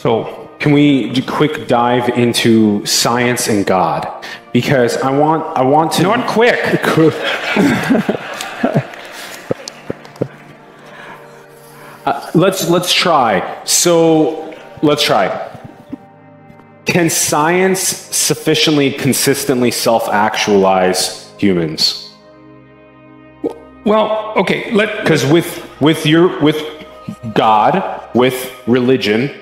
So can we do a quick dive into science and God? Because I want to... Not quick. Let's try. So let's try. Can science sufficiently consistently self-actualize humans? Well, okay. Because with God, with religion,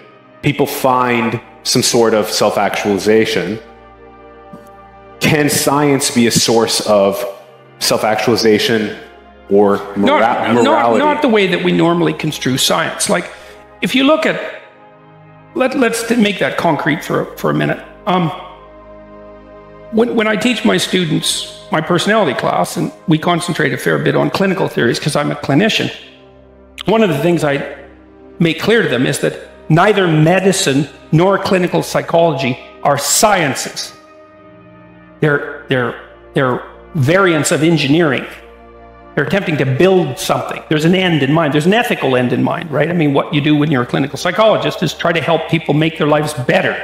people find some sort of self-actualization. Can science be a source of self-actualization or morality? Not the way that we normally construe science. Like, if you look at, let's make that concrete for a minute. When I teach my students my personality class, and we concentrate a fair bit on clinical theories because I'm a clinician, one of the things I make clear to them is that neither medicine nor clinical psychology are sciences. They're variants of engineering. They're attempting to build something. There's an end in mind. There's an ethical end in mind, right? I mean, what you do when you're a clinical psychologist is try to help people make their lives better.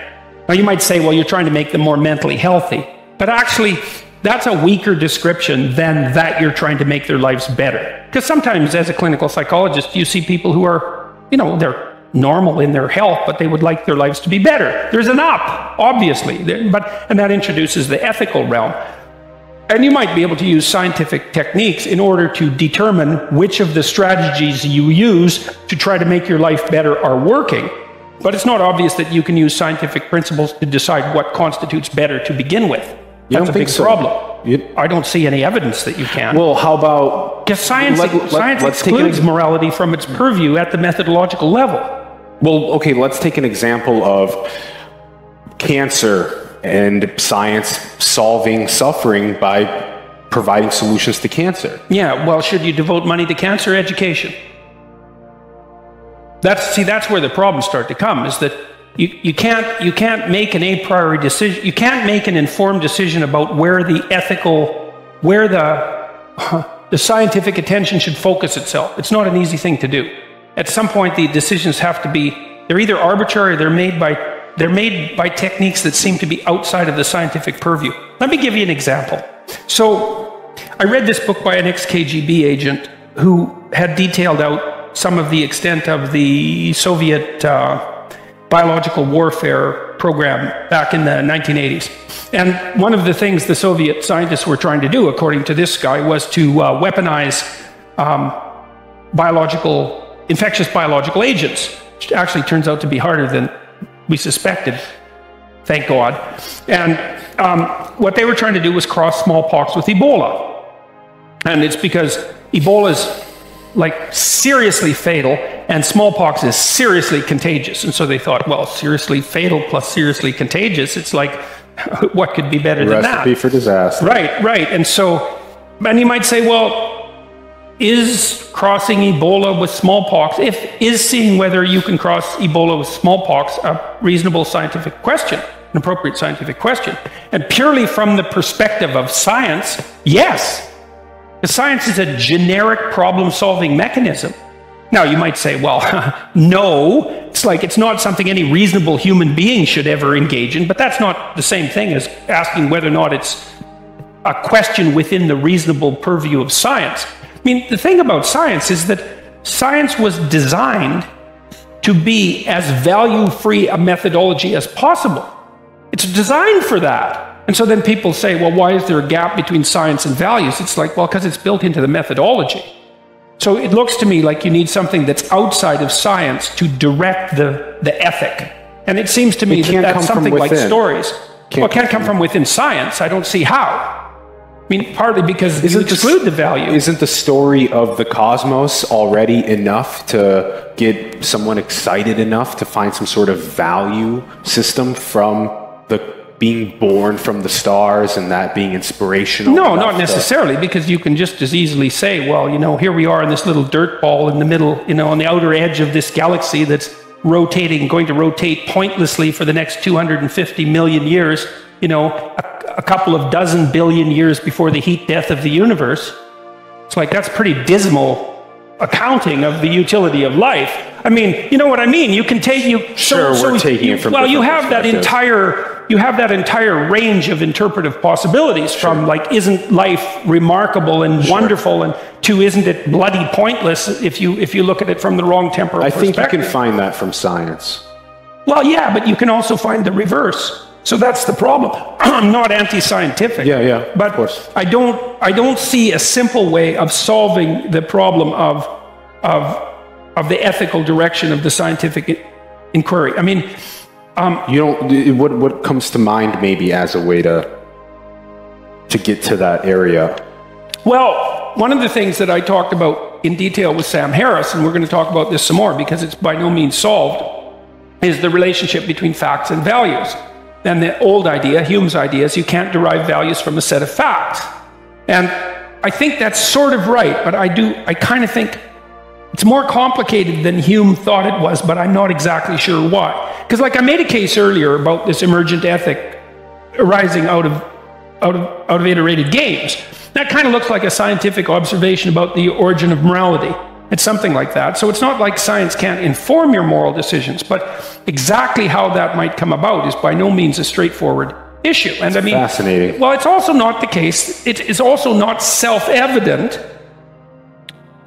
Now, you might say, well, you're trying to make them more mentally healthy. But actually, that's a weaker description than that you're trying to make their lives better. Because sometimes, as a clinical psychologist, you see people who are, they're normal in their health, but they would like their lives to be better. There's an up, obviously, and that introduces the ethical realm. And you might be able to use scientific techniques in order to determine which of the strategies you use to try to make your life better are working. But it's not obvious that you can use scientific principles to decide what constitutes better to begin with. That's a big problem. I don't see any evidence that you can. Well, how about... Because science excludes morality from its purview at the methodological level. Well, okay, let's take an example of cancer and science solving suffering by providing solutions to cancer. Yeah, well, should you devote money to cancer education? That's where the problems start to come, is that you can't make an a priori decision. You can't make an informed decision about where the scientific attention should focus itself. It's not an easy thing to do. At some point, the decisions have to be, they're either arbitrary or they're made by techniques that seem to be outside of the scientific purview. Let me give you an example. So I read this book by an ex-KGB agent who had detailed out some of the extent of the Soviet biological warfare program back in the 1980s. And one of the things the Soviet scientists were trying to do, according to this guy, was to weaponize infectious biological agents, which actually turns out to be harder than we suspected, thank God. And what they were trying to do was cross smallpox with Ebola. And it's because Ebola's like seriously fatal and smallpox is seriously contagious. And so they thought, well, seriously fatal plus seriously contagious, it's like, what could be better than that? Recipe for disaster. Right. And so, and you might say, well, is crossing Ebola with smallpox, is seeing whether you can cross Ebola with smallpox a reasonable scientific question, an appropriate scientific question? And purely from the perspective of science, yes. The science is a generic problem-solving mechanism. Now, you might say, well, no, it's not something any reasonable human being should ever engage in, but that's not the same thing as asking whether or not it's a question within the reasonable purview of science. I mean, the thing about science is that science was designed to be as value-free a methodology as possible. It's designed for that. And so then people say, well, why is there a gap between science and values? It's like, well, because it's built into the methodology. So it looks to me like you need something that's outside of science to direct the ethic. And it seems to me that that's something like stories. Well, it can't come from within science. I don't see how. I mean, partly because you exclude the value. Isn't the story of the cosmos already enough to get someone excited enough to find some sort of value system from the being born from the stars and that being inspirational? No, not necessarily, because you can just as easily say, well, here we are in this little dirt ball in the middle, on the outer edge of this galaxy that's going to rotate pointlessly for the next 250 million years, a couple of dozen billion years before the heat death of the universe. It's like, that's pretty dismal accounting of the utility of life. I mean, you know what I mean? You can take we're taking it from well, you different have that entire range of interpretive possibilities from like, isn't life remarkable and wonderful, and to isn't it bloody pointless if you look at it from the wrong temporal perspective. I think you can find that from science. Well, yeah, but you can also find the reverse. So that's the problem. I'm not anti-scientific. Yeah, but of course. I don't see a simple way of solving the problem of the ethical direction of the scientific inquiry. I mean, you don't. What comes to mind maybe as a way to get to that area? Well, one of the things that I talked about in detail with Sam Harris, and we're going to talk about this some more because it's by no means solved, is the relationship between facts and values. And the old idea, Hume's idea, is you can't derive values from a set of facts. And I think that's sort of right, but I kind of think it's more complicated than Hume thought it was, but I'm not exactly sure why. Because like I made a case earlier about this emergent ethic arising out of iterated games. That kind of looks like a scientific observation about the origin of morality. It's something like that. So it's not like science can't inform your moral decisions, but exactly how that might come about is by no means a straightforward issue. And I mean, fascinating. Well, it's also not the case. It is also not self-evident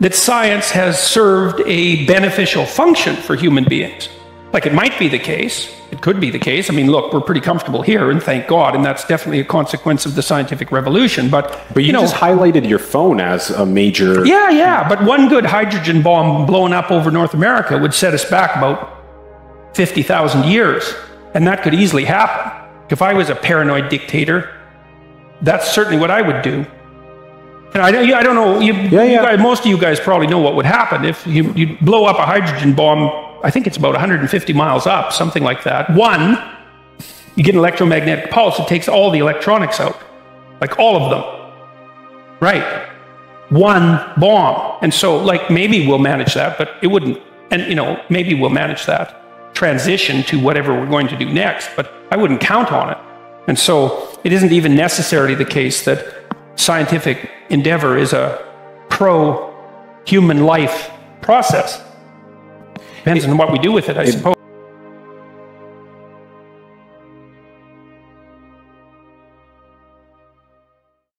that science has served a beneficial function for human beings. Like, it might be the case. It could be the case. I mean, look, we're pretty comfortable here, and thank God, and that's definitely a consequence of the scientific revolution. But you know, just highlighted your phone as a major... Yeah, but one good hydrogen bomb blowing up over North America would set us back about 50,000 years, and that could easily happen. If I was a paranoid dictator, that's certainly what I would do. And I don't know, guys, most of you guys probably know what would happen if you blow up a hydrogen bomb. I think it's about 150 miles up, something like that. One, you get an electromagnetic pulse, it takes all the electronics out, like all of them, right? One bomb. And so, like, maybe we'll manage that, but it wouldn't, and, you know, maybe we'll manage that transition to whatever we're going to do next, but I wouldn't count on it. And so, it isn't even necessarily the case that scientific endeavor is a pro-human life process. Depends on what we do with it, I suppose.